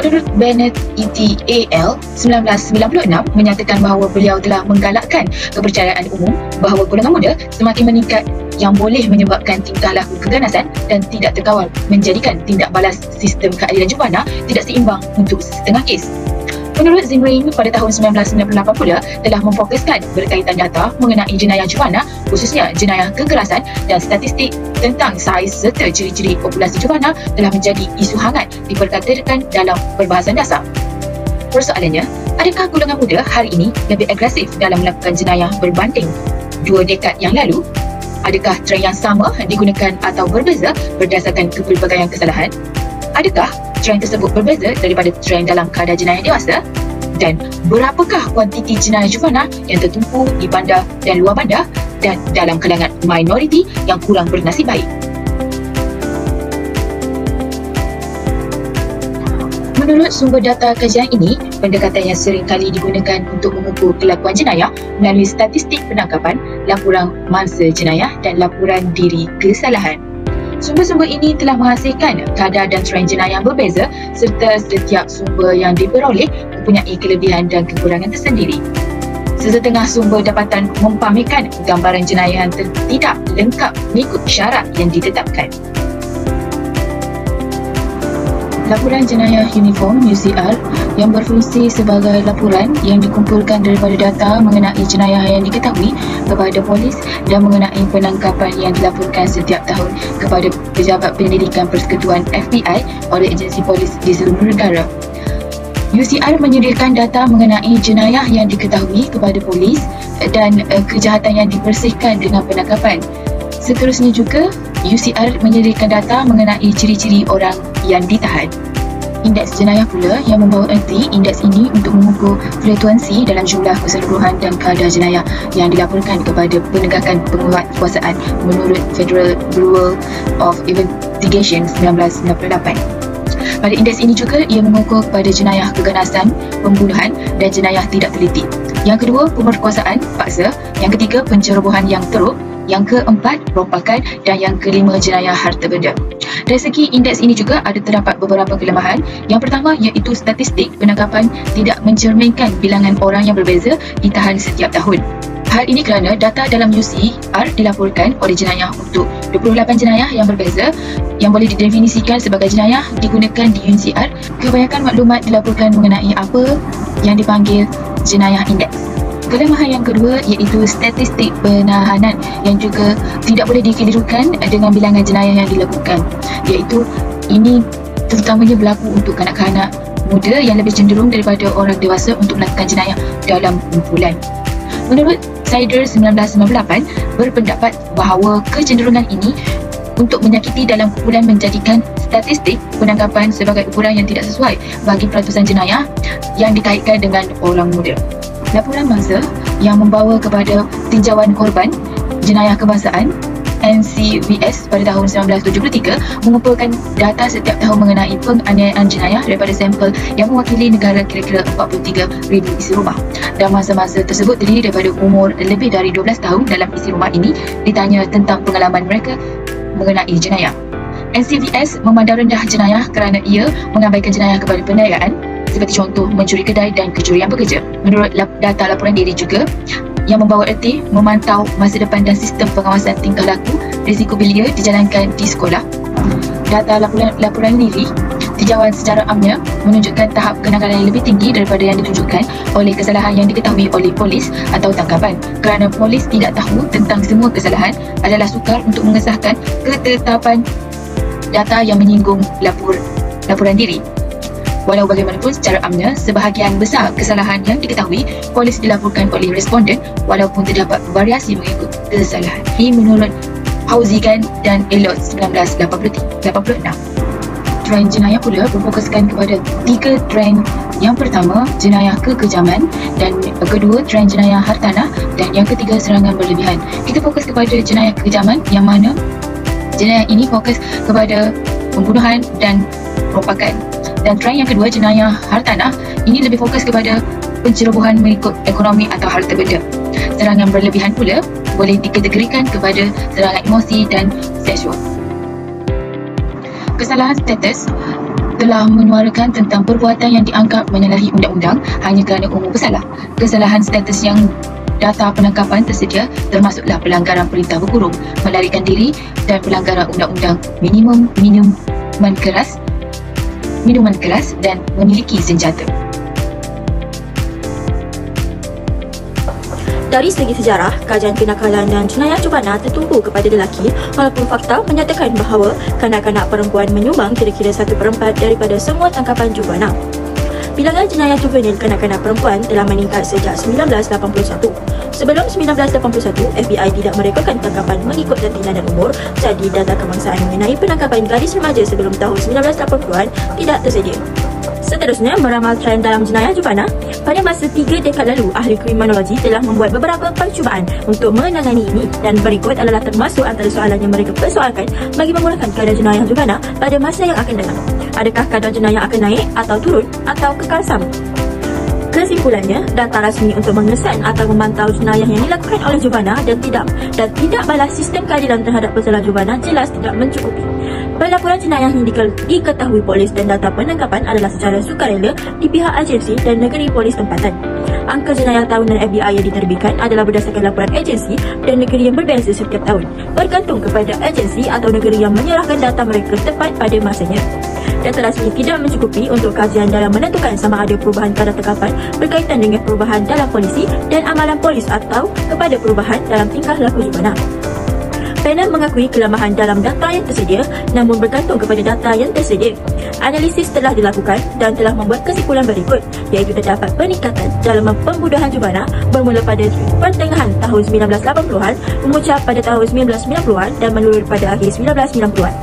Menurut Bennett et al. 1996 menyatakan bahawa beliau telah menggalakkan kepercayaan umum bahawa golongan muda semakin meningkat yang boleh menyebabkan tingkah laku keganasan dan tidak terkawal menjadikan tindak balas sistem keadilan jempana tidak seimbang untuk setengah kes. Menurut Zimring, pada tahun 1998 pula telah memfokuskan berkaitan data mengenai jenayah jempana, khususnya jenayah kekerasan, dan statistik tentang saiz serta ciri-ciri populasi jempana telah menjadi isu hangat diperkatakan dalam perbahasan dasar. Persoalannya, adakah golongan muda hari ini lebih agresif dalam melakukan jenayah berbanding 2 dekad yang lalu? Adakah trend yang sama digunakan atau berbeza berdasarkan kepelbagaian kesalahan? Adakah trend tersebut berbeza daripada trend dalam kadar jenayah dewasa? Dan berapakah kuantiti jenayah jempana yang tertumpu di bandar dan luar bandar dan dalam kalangan minoriti yang kurang bernasib baik? Menurut sumber data kajian ini, pendekatan yang sering kali digunakan untuk mengukur kelakuan jenayah melalui statistik penangkapan, laporan mangsa jenayah dan laporan diri kesalahan. Sumber-sumber ini telah menghasilkan kadar dan trend jenayah yang berbeza serta setiap sumber yang diperoleh mempunyai kelebihan dan kekurangan tersendiri. Sesetengah sumber dapatan mempamerkan gambaran jenayah yang tidak lengkap mengikut syarat yang ditetapkan. Laporan jenayah uniform UCR yang berfungsi sebagai laporan yang dikumpulkan daripada data mengenai jenayah yang diketahui kepada polis dan mengenai penangkapan yang dilaporkan setiap tahun kepada Pejabat Penyelidikan Persekutuan FBI oleh agensi polis di seluruh negara. UCR menyediakan data mengenai jenayah yang diketahui kepada polis dan kejahatan yang dibersihkan dengan penangkapan. Seterusnya juga, UCR menyediakan data mengenai ciri-ciri orang yang ditahan. Indeks jenayah pula yang membawa erti indeks ini untuk mengukur frekuensi dalam jumlah keseluruhan dan kadar jenayah yang dilaporkan kepada penegakan penguatkuasaan menurut Federal Bureau of Investigation 1998. Pada indeks ini juga ia mengukur kepada jenayah keganasan, pembunuhan dan jenayah tidak teliti. Yang kedua, pemerkosaan paksa. Yang ketiga, pencerobohan yang teruk. Yang keempat, rompakan, dan yang kelima, jenayah harta benda. Dari segi indeks ini juga ada terdapat beberapa kelemahan. Yang pertama iaitu statistik penangkapan tidak mencerminkan bilangan orang yang berbeza ditahan setiap tahun. Hal ini kerana data dalam UCR dilaporkan oleh jenayah untuk 28 jenayah yang berbeza yang boleh didefinisikan sebagai jenayah digunakan di UCR. Kebanyakan maklumat dilaporkan mengenai apa yang dipanggil jenayah indeks. Kelemahan yang kedua iaitu statistik penahanan yang juga tidak boleh dikelirukan dengan bilangan jenayah yang dilakukan, iaitu ini terutamanya berlaku untuk kanak-kanak muda yang lebih cenderung daripada orang dewasa untuk melakukan jenayah dalam kumpulan. Menurut Sider 1998 berpendapat bahawa kecenderungan ini untuk menyakiti dalam kumpulan menjadikan statistik penangkapan sebagai ukuran yang tidak sesuai bagi peratusan jenayah yang dikaitkan dengan orang muda. Laporan mangsa yang membawa kepada tinjauan korban jenayah kebangsaan NCVS pada tahun 1973 mengumpulkan data setiap tahun mengenai penganiayaan jenayah daripada sampel yang mewakili negara kira-kira 43,000 isi rumah. Dan masa-masa tersebut terdiri daripada umur lebih dari 12 tahun dalam isi rumah ini ditanya tentang pengalaman mereka mengenai jenayah. NCVS memandang rendah jenayah kerana ia mengabaikan jenayah kepada perniagaan seperti contoh mencuri kedai dan kecurian pekerja. Menurut data laporan diri juga yang membawa erti memantau masa depan dan sistem pengawasan tingkah laku risiko belia dijalankan di sekolah. Data laporan diri tinjauan secara amnya menunjukkan tahap kenakalan yang lebih tinggi daripada yang ditunjukkan oleh kesalahan yang diketahui oleh polis atau tangkapan. Kerana polis tidak tahu tentang semua kesalahan, adalah sukar untuk mengesahkan ketetapan data yang menyinggung laporan diri. Walau bagaimanapun, secara amnya, sebahagian besar kesalahan yang diketahui polis dilaporkan oleh responden walaupun terdapat variasi mengikut kesalahan. Ini menurut Hauzigan dan Elliot 1986. Trend jenayah pula berfokuskan kepada 3 trend. Yang pertama, jenayah kekejaman, dan kedua, trend jenayah hartanah, dan yang ketiga, serangan berlebihan. Kita fokus kepada jenayah kekejaman yang mana jenayah ini fokus kepada pembunuhan dan rompakan. Dan trend yang kedua, jenayah hartanah, ini lebih fokus kepada pencerobohan mengikut ekonomi atau harta benda. Serangan berlebihan pula boleh dikategorikan kepada serangan emosi dan seksual. Kesalahan status telah menyuarakan tentang perbuatan yang dianggap menyalahi undang-undang hanya kerana umum bersalah. Kesalahan status yang data penangkapan tersedia termasuklah pelanggaran perintah berkurung, melarikan diri dan pelanggaran undang-undang minuman keras dan memiliki senjata. Dari segi sejarah, kajian kenakalan dan jenayah cubana tertumpu kepada lelaki walaupun fakta menyatakan bahawa kanak-kanak perempuan menyumbang kira-kira 1/4 daripada semua tangkapan cubana. Bilangan jenayah juvenil kanak-kanak perempuan telah meningkat sejak 1981. Sebelum 1981, FBI tidak merekodkan tangkapan mengikut jantina dan umur, jadi data kebangsaan mengenai penangkapan gadis remaja sebelum tahun 1980-an tidak tersedia. Seterusnya, meramal trend dalam jenayah jubana. Pada masa 3 dekad lalu, ahli kriminologi telah membuat beberapa percubaan untuk menangani ini dan berikut adalah termasuk antara soalan yang mereka persoalkan bagi memulakan kadar jenayah jubana pada masa yang akan datang. Adakah kadar jenayah akan naik atau turun atau kekal sama? Kesimpulannya, data rasmi untuk mengesan atau memantau jenayah yang dilakukan oleh jubana dan tidak balas sistem keadilan terhadap pesalah jubana jelas tidak mencukupi. Pelaporan jenayah yang diketahui polis dan data penangkapan adalah secara sukarela di pihak agensi dan negeri polis tempatan. Angka jenayah tahunan FBI yang diterbitkan adalah berdasarkan laporan agensi dan negeri yang berbeza setiap tahun, bergantung kepada agensi atau negeri yang menyerahkan data mereka tepat pada masanya. Data rasmi tidak mencukupi untuk kajian dalam menentukan sama ada perubahan kadar tangkapan berkaitan dengan perubahan dalam polisi dan amalan polis atau kepada perubahan dalam tingkah laku jubana. Panel mengakui kelemahan dalam data yang tersedia namun bergantung kepada data yang tersedia. Analisis telah dilakukan dan telah membuat kesimpulan berikut, iaitu terdapat peningkatan dalam pembunuhan jubana bermula pada pertengahan tahun 1980-an, memuncak pada tahun 1990-an dan menurun pada akhir 1990-an.